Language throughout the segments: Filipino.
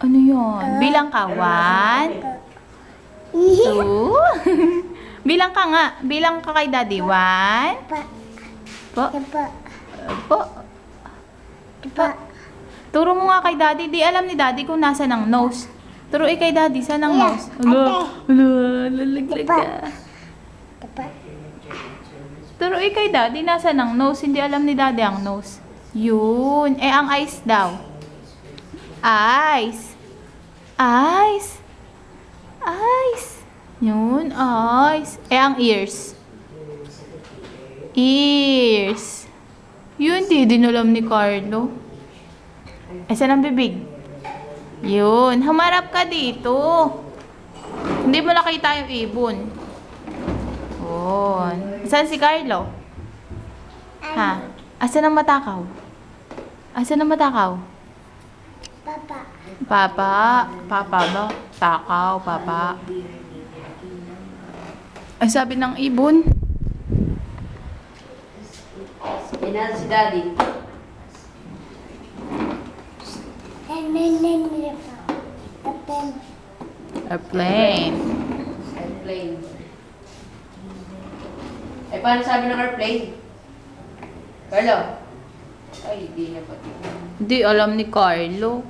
Ano yun? Bilang ka. 1, 2. Bilang ka nga. Bilang ka kay daddy. 1. Po. Po. Po. Turo mo nga kay daddy. Di alam ni daddy kung nasa ng nose. Turo kay daddy. Saan ang nose? Alo. Lalaglag ka. Turo kay daddy. Nasa ng nose. Hindi alam ni daddy ang nose. Yun. Ang eyes daw. Eyes. Eyes. Eyes. Yun. Eyes. Ang ears. Ears. Yun. Di alam ni Carlo. Saan ang bibig? Yun. Humarap ka dito. Hindi mo nakita yung ibon. Yun. Saan si Carlo? Ha? Asan ang matakaw? Asan ang matakaw? Papa. Papa. Papa ba? Takaw, papa. Ay, sabi ng ibon. Pinan si daddy. Airplane. Airplane. Paano sabi ng airplane? Carlo? Ay, hindi na pati. Hindi alam ni Carlo.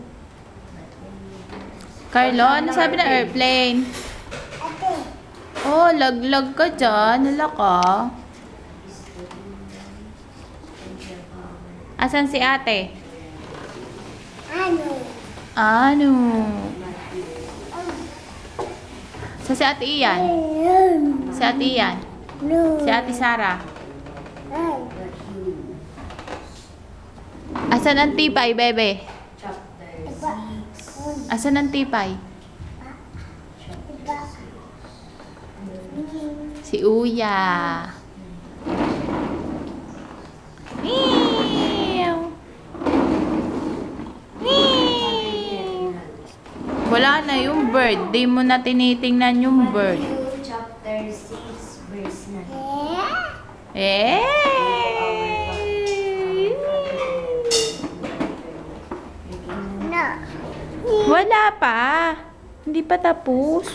Carlo, ano sabi ng airplane? Oh, laglag ka dyan. Hala ka. Asan si ate? Ano? Sa si ate Ian? Si ate Ian? Si ate Sarah? Asan ang tipay, bebe? Asan ang tipay? Si Uya. Meow. Meow. Wala na yung bird. Di mo na tinitingnan yung bird. Chapter 6, verse 9. Wala pa. Hindi pa tapos.